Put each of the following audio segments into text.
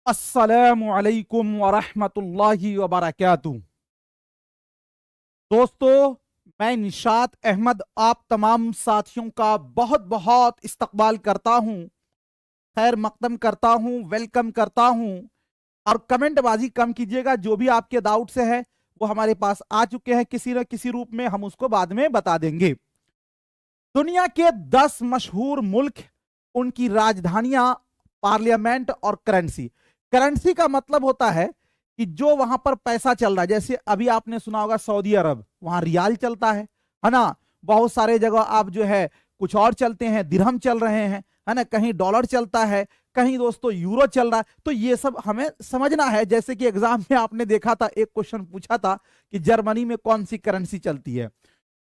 अस्सलामुअलैकुम वरहमतुल्लाहि वबरकातुहू। दोस्तों, मैं निशात अहमद आप तमाम साथियों का बहुत बहुत इस्तकबाल करता हूं, खैर मकदम करता हूं, वेलकम करता हूं। और कमेंटबाजी कम कीजिएगा, जो भी आपके डाउट से है वो हमारे पास आ चुके हैं किसी न किसी रूप में, हम उसको बाद में बता देंगे। दुनिया के 10 मशहूर मुल्क, उनकी राजधानियां, पार्लियामेंट और करेंसी। करेंसी का मतलब होता है कि जो वहां पर पैसा चल रहा है, जैसे अभी आपने सुना होगा सऊदी अरब, वहां रियाल चलता है ना। बहुत सारे जगह आप जो है कुछ और चलते हैं, दिरहम चल रहे हैं, है ना, कहीं डॉलर चलता है, कहीं दोस्तों यूरो चल रहा है। तो ये सब हमें समझना है। जैसे कि एग्जाम में आपने देखा था, एक क्वेश्चन पूछा था कि जर्मनी में कौन सी करेंसी चलती है।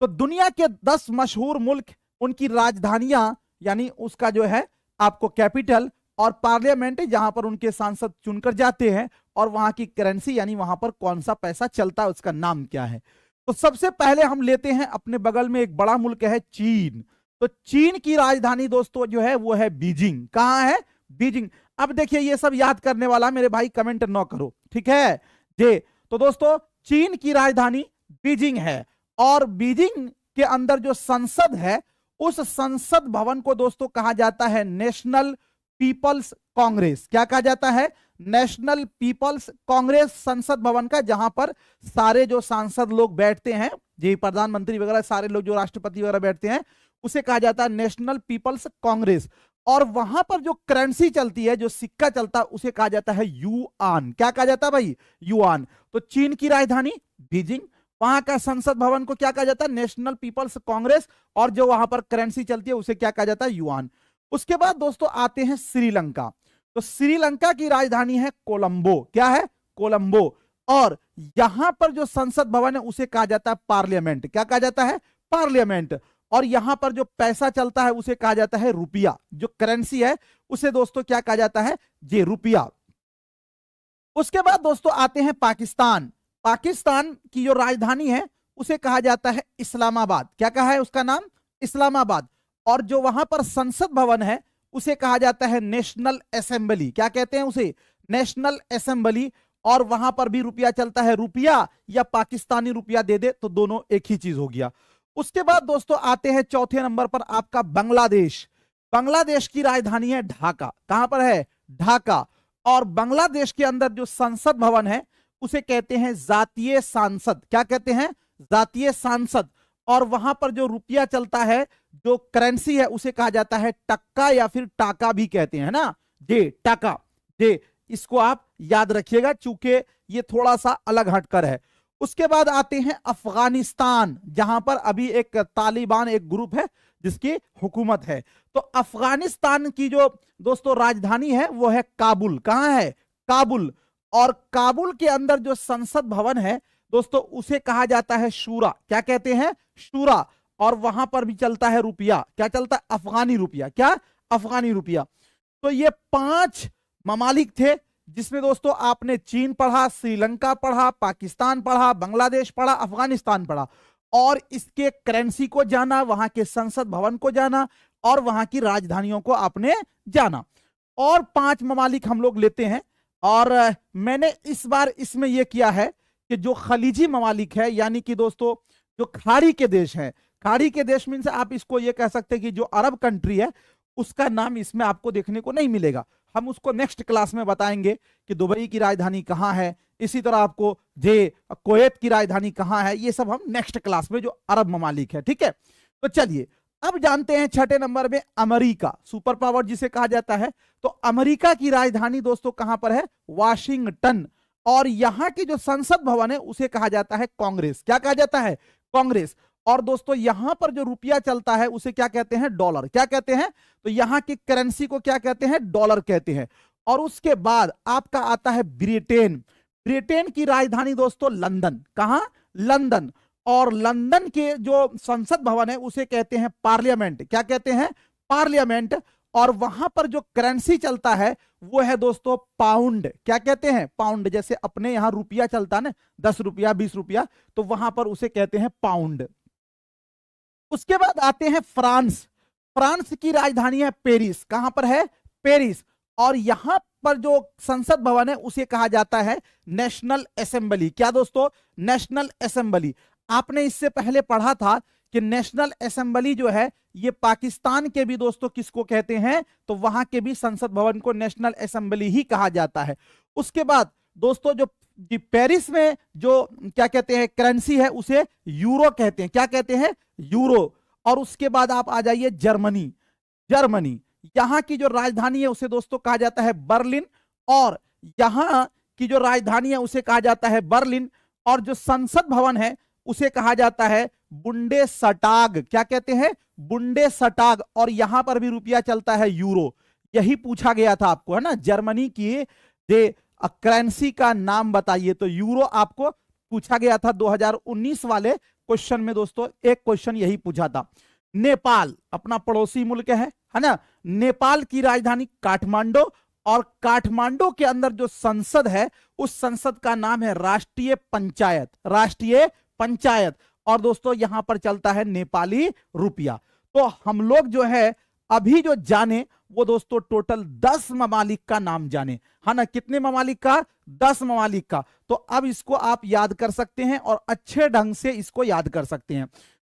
तो दुनिया के 10 मशहूर मुल्क, उनकी राजधानियां, यानी उसका जो है आपको कैपिटल, और पार्लियामेंट जहां पर उनके सांसद चुनकर जाते हैं, और वहां की करेंसी यानी वहां पर कौन सा पैसा चलता है उसका नाम क्या है। तो सबसे पहले हम लेते हैं अपने बगल में एक बड़ा मुल्क है चीन। तो चीन की राजधानी दोस्तों जो है वो है बीजिंग। कहां है? बीजिंग। अब देखिए, ये सब याद करने वाला मेरे भाई कमेंट न करो, ठीक है जी। तो दोस्तों, चीन की राजधानी बीजिंग है, और बीजिंग के अंदर जो संसद है, उस संसद भवन को दोस्तों कहा जाता है नेशनल पीपल्स कांग्रेस। क्या कहा जाता है? नेशनल पीपल्स कांग्रेस संसद भवन का, जहां पर सारे जो सांसद लोग बैठते हैं, जी, प्रधानमंत्री वगैरह सारे लोग, जो राष्ट्रपति वगैरह बैठते हैं, उसे कहा जाता है नेशनल पीपल्स कांग्रेस। और वहां पर जो करेंसी चलती है, जो सिक्का चलता है, उसे कहा जाता है युआन। क्या कहा जाता है भाई? युआन। तो चीन की राजधानी बीजिंग, वहां का संसद भवन को क्या कहा जाता है? National People's Congress. और जो वहां पर करेंसी चलती है उसे क्या कहा जाता है? युआन। उसके बाद दोस्तों आते हैं श्रीलंका। तो श्रीलंका की राजधानी है कोलंबो। क्या है? कोलंबो। और यहां पर जो संसद भवन है उसे कहा जाता है पार्लियामेंट। क्या कहा जाता है? पार्लियामेंट। और यहां पर जो पैसा चलता है उसे कहा जाता है रुपया। जो करेंसी है उसे दोस्तों क्या कहा जाता है? जी, रुपया। उसके बाद दोस्तों आते हैं पाकिस्तान। पाकिस्तान की जो राजधानी है उसे कहा जाता है इस्लामाबाद। क्या कहा है उसका नाम? इस्लामाबाद। और जो वहां पर संसद भवन है उसे कहा जाता है नेशनल असेंबली। क्या कहते हैं उसे? National assembly. और वहां पर भी रुपया चलता है। रुपया या पाकिस्तानी रुपया दे दे तो दोनों एक ही चीज हो गया। उसके बाद दोस्तों आते हैं चौथे नंबर पर आपका बांग्लादेश। बांग्लादेश की राजधानी है ढाका। कहां पर है? ढाका। और बांग्लादेश के अंदर जो संसद भवन है उसे कहते हैं जातीय सांसद। क्या कहते हैं? जातीय सांसद। और वहां पर जो रुपया चलता है, जो करेंसी है, उसे कहा जाता है टक्का, या फिर टाका भी कहते हैं ना जी, टाका जी। इसको आप याद रखिएगा, चूंकि ये थोड़ा सा अलग हटकर है। उसके बाद आते हैं अफगानिस्तान, जहां पर अभी एक तालिबान एक ग्रुप है जिसकी हुकूमत है। तो अफगानिस्तान की जो दोस्तों राजधानी है वो है काबुल। कहां है? काबुल। और काबुल के अंदर जो संसद भवन है दोस्तों उसे कहा जाता है शूरा। क्या कहते हैं? शूरा। और वहां पर भी चलता है रुपया। क्या चलता है? अफगानी रुपया। क्या? अफगानी रुपया। तो ये 5 ममालिक थे, जिसमें दोस्तों आपने चीन पढ़ा, श्रीलंका पढ़ा, पाकिस्तान पढ़ा, बांग्लादेश पढ़ा, अफगानिस्तान पढ़ा। और इसके करेंसी को जाना, वहां के संसद भवन को जाना, और वहां की राजधानियों को आपने जाना। और 5 ममालिक हम लोग लेते हैं। और मैंने इस बार इसमें यह किया है कि जो खलीजी ममालिक है, यानी कि दोस्तों जो खाड़ी के देश हैं, खाड़ी के देश मीन से आप इसको ये कह सकते हैं कि जो अरब कंट्री है, उसका नाम इसमें आपको देखने को नहीं मिलेगा। हम उसको नेक्स्ट क्लास में बताएंगे कि दुबई की राजधानी कहां है, इसी तरह आपको जे कुवैत की राजधानी कहां है, ये सब हम नेक्स्ट क्लास में, जो अरब ममालिक है, ठीक है। तो चलिए अब जानते हैं छठे नंबर में अमेरिका, सुपर पावर जिसे कहा जाता है। तो अमेरिका की राजधानी दोस्तों कहां पर है? वाशिंगटन। और यहां की जो संसद भवन है उसे कहा जाता है कांग्रेस। क्या कहा जाता है? कांग्रेस। और दोस्तों यहां पर जो रुपया चलता है उसे क्या कहते हैं? डॉलर। क्या कहते हैं? तो यहां की करेंसी को क्या कहते हैं? डॉलर कहते हैं। और उसके बाद आपका आता है ब्रिटेन। ब्रिटेन की राजधानी दोस्तों लंदन। कहां? लंदन। और लंदन के जो संसद भवन है उसे कहते हैं पार्लियामेंट। क्या कहते हैं? पार्लियामेंट। और वहां पर जो करेंसी चलता है वो है दोस्तों पाउंड। क्या कहते हैं? पाउंड। जैसे अपने यहां रुपया चलता है ना, 10 रुपया, 20 रुपया, तो वहां पर उसे कहते हैं पाउंड। उसके बाद आते हैं फ्रांस। फ्रांस की राजधानी है पेरिस। कहां पर है? पेरिस। और यहां पर जो संसद भवन है उसे कहा जाता है नेशनल असेंबली। क्या दोस्तों? National assembly. आपने इससे पहले पढ़ा था कि नेशनल असेंबली जो है ये पाकिस्तान के भी दोस्तों किसको कहते हैं, तो वहां के भी संसद भवन को नेशनल असेंबली ही कहा जाता है। उसके बाद दोस्तों जो पेरिस में जो क्या कहते हैं करेंसी है उसे यूरो कहते हैं। क्या कहते हैं? यूरो। और उसके बाद आप आ जाइए जर्मनी। जर्मनी यहां की जो राजधानी है उसे दोस्तों कहा जाता है बर्लिन, और यहां की जो राजधानी है उसे कहा जाता है बर्लिन, और जो संसद भवन है उसे कहा जाता है बुंडेसटाग। क्या कहते हैं? बुंडेसटाग। और यहां पर भी रुपया चलता है यूरो। यही पूछा गया था आपको, है ना, जर्मनी की करेंसी का नाम बताइए, तो यूरो आपको पूछा गया था 2019 वाले क्वेश्चन में दोस्तों। एक क्वेश्चन यही पूछा था। नेपाल अपना पड़ोसी मुल्क है ना। नेपाल की राजधानी काठमांडू, और काठमांडू के अंदर जो संसद है उस संसद का नाम है राष्ट्रीय पंचायत। राष्ट्रीय पंचायत। और दोस्तों यहां पर चलता है नेपाली रुपया। तो हम लोग जो है अभी जो जाने वो दोस्तों टोटल 10 ममालिक का नाम जाने, है ना। कितने ममालिक का? 10 ममालिक का। तो अब इसको आप याद कर सकते हैं और अच्छे ढंग से इसको याद कर सकते हैं।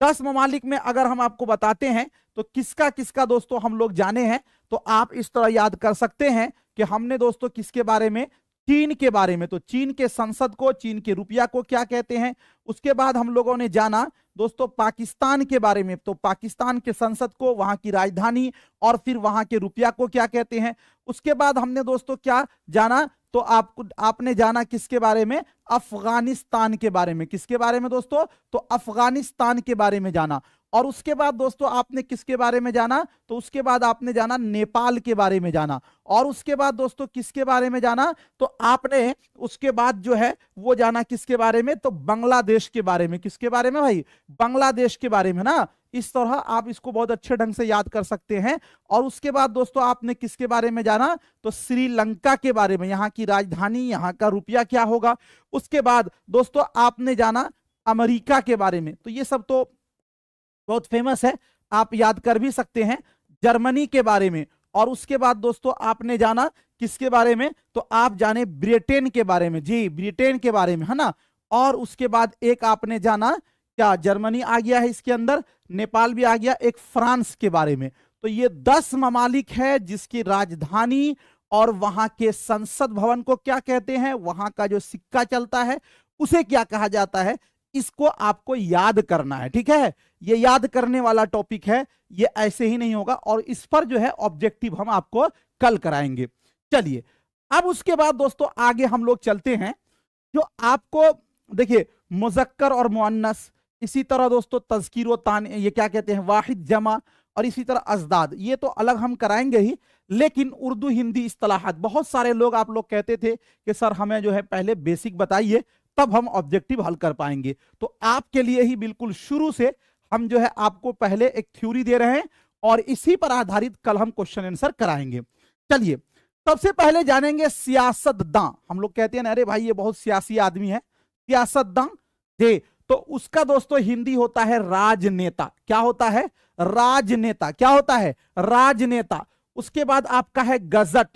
10 ममालिक में अगर हम आपको बताते हैं तो किसका किसका दोस्तों हम लोग जाने हैं, तो आप इस तरह याद कर सकते हैं कि हमने दोस्तों किसके बारे में? चीन के बारे में। तो चीन के संसद को, चीन के रुपया को क्या कहते हैं। उसके बाद हम लोगों ने जाना दोस्तों पाकिस्तान के बारे में, तो पाकिस्तान के संसद को, वहां की राजधानी और फिर वहां के रुपया को क्या कहते हैं। उसके बाद हमने दोस्तों क्या जाना, तो आपने जाना किसके बारे में? अफगानिस्तान के बारे में। किसके बारे में दोस्तों? तो अफगानिस्तान के बारे में जाना। और उसके बाद दोस्तों आपने किसके बारे में जाना, तो उसके बाद आपने जाना नेपाल के बारे में जाना। और उसके बाद दोस्तों किसके बारे में जाना, तो आपने उसके बाद जो है वो जाना किसके बारे में, तो बांग्लादेश के बारे में। किसके बारे में भाई? बांग्लादेश के बारे में ना। इस तरह आप इसको बहुत अच्छे ढंग से याद कर सकते हैं। और उसके बाद दोस्तों आपने किसके बारे में जाना, तो श्रीलंका के बारे में, यहां की राजधानी, यहां का रुपया क्या होगा। उसके बाद दोस्तों आपने जाना अमेरिका के बारे में, तो ये सब तो बहुत फेमस है, आप याद कर भी सकते हैं। जर्मनी के बारे में। और उसके बाद दोस्तों आपने जाना किसके बारे में, तो आप जाने ब्रिटेन के बारे में। जी, ब्रिटेन के बारे में, है ना। और उसके बाद एक आपने जाना, क्या जर्मनी आ गया है इसके अंदर, नेपाल भी आ गया, एक फ्रांस के बारे में। तो ये 10 ममालिक है जिसकी राजधानी और वहां के संसद भवन को क्या कहते हैं, वहां का जो सिक्का चलता है उसे क्या कहा जाता है। इसको आपको याद करना है, ठीक है। ये याद करने वाला टॉपिक है, ये ऐसे ही नहीं होगा। और इस पर जो है ऑब्जेक्टिव हम आपको कल कराएंगे। चलिए अब उसके बाद दोस्तों आगे हम लोग चलते हैं। जो आपको देखिए मुज़क्कर और मुअन्नस, इसी तरह दोस्तों तज़कीर व तान, ये क्या कहते हैं, वाहिद जमा, और इसी तरह अजदाद, ये तो अलग हम कराएंगे ही। लेकिन उर्दू हिंदी इस्तिलाहात, बहुत सारे लोग आप लोग कहते थे कि सर हमें जो है पहले बेसिक बताइए तब हम ऑब्जेक्टिव हल कर पाएंगे। तो आपके लिए ही बिल्कुल शुरू से हम जो है आपको पहले एक थ्योरी दे रहे हैं और इसी पर आधारित कल हम क्वेश्चन आंसर कराएंगे। चलिए सबसे पहले जानेंगे सियासतदां। हम लोग कहते हैं ना, अरे भाई ये बहुत सियासी आदमी है, सियासतदां जी। तो उसका दोस्तों हिंदी होता है राजनेता। क्या होता है? राजनेता। क्या होता है? राजनेता। उसके बाद आपका है गजट।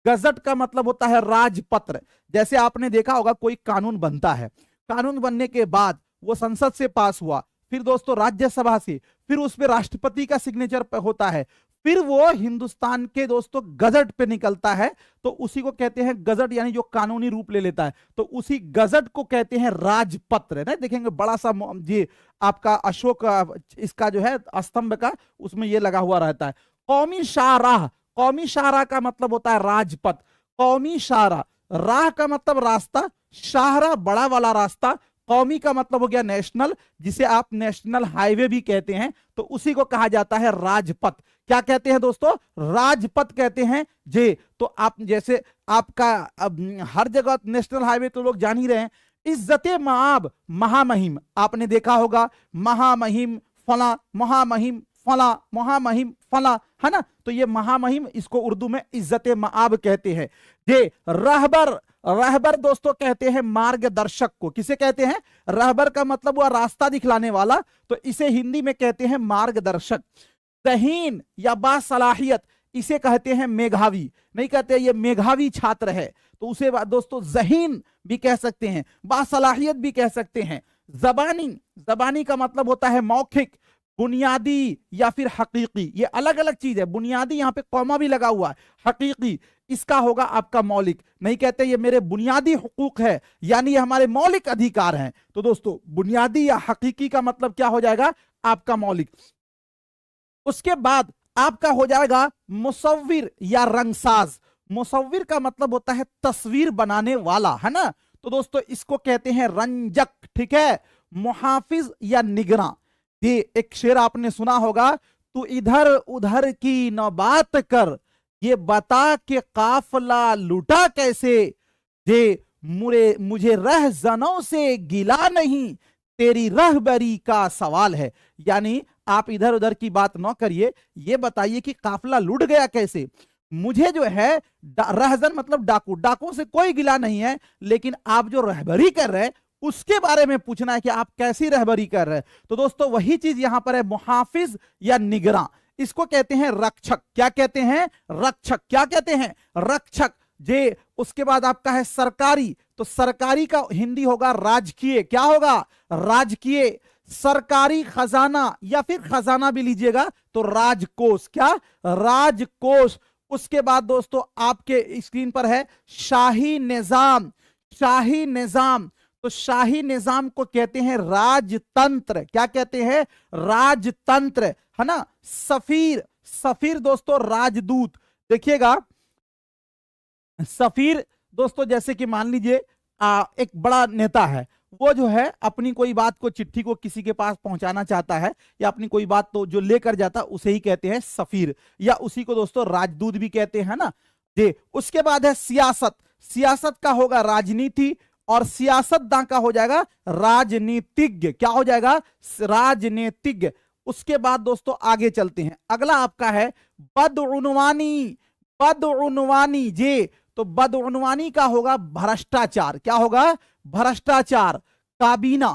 गजट का मतलब होता है राजपत्र। जैसे आपने देखा होगा कोई कानून बनता है, कानून बनने के बाद वो संसद से पास हुआ, फिर दोस्तों राज्यसभा से, फिर उस पर राष्ट्रपति का सिग्नेचर होता है, फिर वो हिंदुस्तान के दोस्तों गजट पे निकलता है। तो उसी को कहते हैं गजट, यानी जो कानूनी रूप ले लेता है। तो उसी गजट को कहते हैं राजपत्र। ना देखेंगे बड़ा सा ये आपका अशोक इसका जो है स्तंभ का, उसमें ये लगा हुआ रहता है। कौमी शाहराह, कौमी शाहराह का मतलब होता है राजपथ। कौमी शाहराह, राह का मतलब रास्ता, शाहराह बड़ा वाला रास्ता, कौमी का मतलब हो गया नेशनल, जिसे आप नेशनल हाईवे भी कहते हैं, तो उसी को कहा जाता है राजपथ। क्या कहते हैं दोस्तों? राजपथ कहते हैं जी। तो आप जैसे आपका हर जगह नेशनल हाईवे तो लोग जान ही रहे हैं। इज्जते माब, महामहिम, आपने देखा होगा, महामहिम फला, महामहिम फला, महामहिम फला, है ना। तो ये महामहिम, इसको उर्दू में इज्जते माब कहते हैं जी। रहबर, रहबर दोस्तों कहते हैं मार्गदर्शक को। किसे कहते हैं? रहबर का मतलब हुआ रास्ता दिखलाने वाला, तो इसे हिंदी में कहते हैं मार्गदर्शक। तहीन या बासलाहियत, इसे कहते हैं मेधावी, नहीं कहते ये मेधावी छात्र है, तो उसे दोस्तों ज़हीन भी कह सकते हैं, बासलाहियत भी कह सकते हैं। ज़बानी, ज़बानी का मतलब होता है मौखिक, बुनियादी या फिर हकीकी, ये अलग अलग चीज है। बुनियादी यहाँ पे कॉमा भी लगा हुआ है, हकीकी इसका होगा आपका मौलिक। नहीं कहते ये मेरे बुनियादी हुकूक है, यानी ये हमारे मौलिक अधिकार हैं। तो दोस्तों बुनियादी या हकीकी का मतलब क्या हो जाएगा, आपका मौलिक। उसके बाद आपका हो जाएगा मुसव्विर या रंगसाज। मुसव्विर का मतलब होता है तस्वीर बनाने वाला, है ना। तो दोस्तों इसको कहते हैं रंजक, ठीक है। मुहाफिज या निगरां, ये एक शेर आपने सुना होगा, तू इधर उधर की न बात कर, ये बता के काफला लूटा कैसे, जे मुझे रहजनों से गिला नहीं, तेरी रहबरी का सवाल है। यानी आप इधर उधर की बात न करिए, ये बताइए कि काफला लूट गया कैसे। मुझे जो है रहजन मतलब डाकू, डाकू से कोई गिला नहीं है, लेकिन आप जो रहबरी कर रहे हैं उसके बारे में पूछना है कि आप कैसी रहबरी कर रहे हैं। तो दोस्तों वही चीज यहां पर है, मुहाफिज या निगरां। इसको कहते हैं रक्षक। क्या कहते हैं, रक्षक। क्या कहते हैं, रक्षक जे। उसके बाद आपका है सरकारी, तो सरकारी का हिंदी होगा राजकीय। क्या होगा, राजकीय। सरकारी खजाना या फिर खजाना भी लीजिएगा तो राजकोष। क्या, राजकोष। उसके बाद दोस्तों आपके स्क्रीन पर है शाही निजाम। शाही निजाम, तो शाही निजाम को कहते हैं राजतंत्र। क्या कहते हैं, राजतंत्र, है ना। सफीर, सफीर दोस्तों राजदूत। देखिएगा सफीर दोस्तों, जैसे कि मान लीजिए एक बड़ा नेता है, वो जो है अपनी कोई बात को, चिट्ठी को किसी के पास पहुंचाना चाहता है, या अपनी कोई बात तो जो लेकर जाता है उसे ही कहते हैं सफीर, या उसी को दोस्तों राजदूत भी कहते हैं ना जी। उसके बाद है सियासत। सियासत का होगा राजनीति, और सियासतदां का हो जाएगा राजनीतिज्ञ। क्या हो जाएगा, राजनीतिज्ञ। उसके बाद दोस्तों आगे चलते हैं, अगला आपका है बदउनवानी। बदउनवानी जे, तो बदउनवानी का होगा भ्रष्टाचार। क्या होगा, भ्रष्टाचार। काबीना,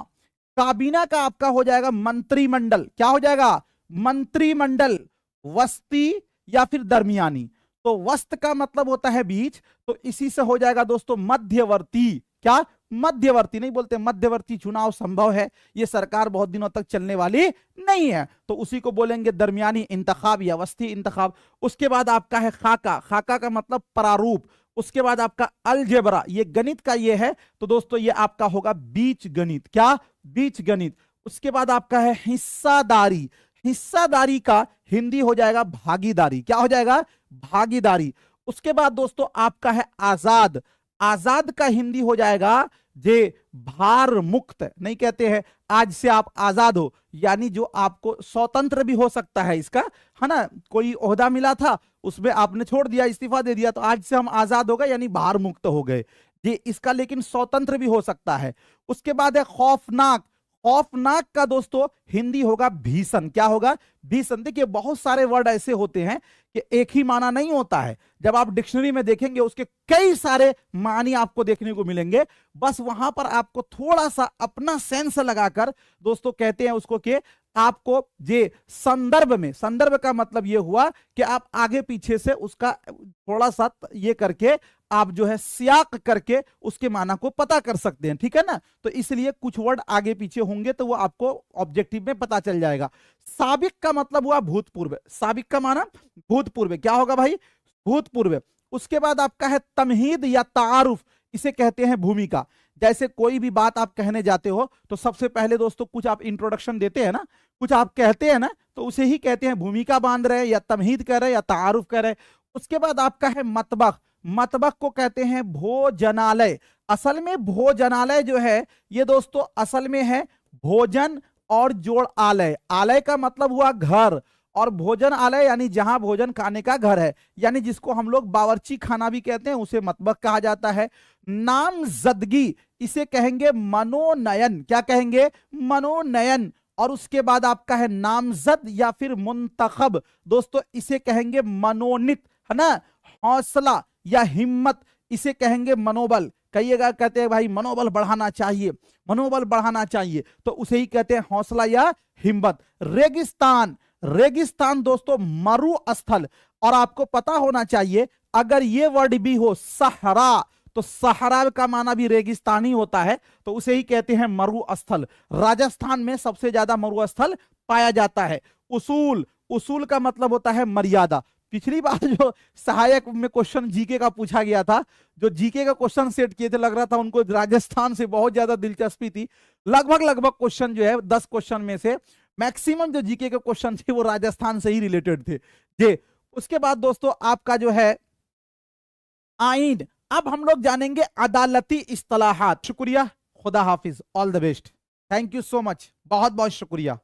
काबीना का आपका हो जाएगा मंत्रिमंडल। क्या हो जाएगा, मंत्रिमंडल। वस्ती या फिर दरमियानी, तो वस्त का मतलब होता है बीच, तो इसी से हो जाएगा दोस्तों मध्यवर्ती। क्या, मध्यवर्ती। नहीं बोलते मध्यवर्ती चुनाव संभव है, ये सरकार बहुत दिनों तक चलने वाली नहीं है, तो उसी को बोलेंगे दरमियानी इंतखाब या वस्ती इंतखाब। उसके बाद आपका है खाका। खाका का मतलब प्रारूप। उसके बाद आपका अलजेब्रा, ये गणित का ये है, तो दोस्तों ये आपका होगा बीज गणित। क्या, बीज गणित। उसके बाद आपका है हिस्सादारी। हिस्सादारी का हिंदी हो जाएगा भागीदारी। क्या हो जाएगा, भागीदारी। उसके बाद दोस्तों आपका है आजाद। आजाद का हिंदी हो जाएगा जे भार मुक्त। नहीं कहते हैं आज से आप आजाद हो, यानी जो आपको स्वतंत्र भी हो सकता है इसका, है ना। कोई ओहदा मिला था, उसमें आपने छोड़ दिया, इस्तीफा दे दिया, तो आज से हम आजाद हो गए, यानी भार मुक्त हो गए जी। इसका लेकिन स्वतंत्र भी हो सकता है। उसके बाद है खौफनाक। खौफनाक का दोस्तों हिंदी होगा भीषण। क्या होगा, भीषण। देखिए बहुत सारे वर्ड ऐसे होते हैं कि एक ही माना नहीं होता है, जब आप डिक्शनरी में देखेंगे उसके कई सारे मानी आपको देखने को मिलेंगे। बस वहां पर आपको थोड़ा सा अपना सेंस लगाकर दोस्तों कहते हैं उसको कि आपको जे संदर्भ में, संदर्भ का मतलब यह हुआ कि आप आगे पीछे से उसका थोड़ा सा ये करके आप जो है सियाक करके उसके माना को पता कर सकते हैं, ठीक है ना। तो इसलिए कुछ वर्ड आगे पीछे होंगे तो वो आपको ऑब्जेक्टिव में पता चल जाएगा। साबिक का मतलब हुआ भूतपूर्व। साबिक का माना भूतपूर्व। क्या होगा भाई, भूतपूर्व। उसके बाद आपका है तमहीद या तारुफ, इसे कहते हैं भूमिका। जैसे कोई भी बात आप कहने जाते हो तो सबसे पहले दोस्तों कुछ आप इंट्रोडक्शन देते हैं ना, कुछ आप कहते हैं ना, तो उसे ही कहते हैं भूमिका बांध रहे, या तमहीद कर रहे, या तारुफ कर रहे। उसके बाद आपका है मतबख। मतबख को कहते हैं भोजनालय। असल में भोजनालय जो है ये दोस्तों असल में है भोजन और जोड़ आलय। आलय का मतलब हुआ घर, और भोजन आलय यानी जहां भोजन खाने का घर है, यानी जिसको हम लोग बावर्ची खाना भी कहते हैं, उसे मतबख कहा जाता है। नामजदगी, इसे कहेंगे मनोनयन। क्या कहेंगे, मनोनयन। और उसके बाद आपका है नामजद या फिर मुंतखब, दोस्तों इसे कहेंगे मनोनीत, है ना। हौसला या हिम्मत, इसे कहेंगे मनोबल। कहिएगा, कहते हैं भाई मनोबल बढ़ाना चाहिए, मनोबल बढ़ाना चाहिए, तो उसे ही कहते हैं हौसला या हिम्मत। रेगिस्तान, रेगिस्तान दोस्तों मरुस्थल। और आपको पता होना चाहिए अगर ये वर्ड भी हो सहरा, तो सहरा का माना भी रेगिस्तानी होता है, तो उसे ही कहते हैं मरुस्थल। राजस्थान में सबसे ज्यादा मरुस्थल पाया जाता है। उसूल, उसूल का मतलब होता है मर्यादा। पिछली बार जो सहायक में क्वेश्चन जीके का पूछा गया था, जो जीके का क्वेश्चन सेट किए थे, लग रहा था उनको राजस्थान से बहुत ज्यादा दिलचस्पी थी। लगभग क्वेश्चन जो है 10 क्वेश्चन में से मैक्सिमम जो जीके के क्वेश्चन थे वो राजस्थान से ही रिलेटेड थे जे। उसके बाद दोस्तों आपका जो है आइन। अब हम लोग जानेंगे अदालती इस्तिलाहात। शुक्रिया, खुदा हाफिज, all the best, thank you so much, बहुत बहुत शुक्रिया।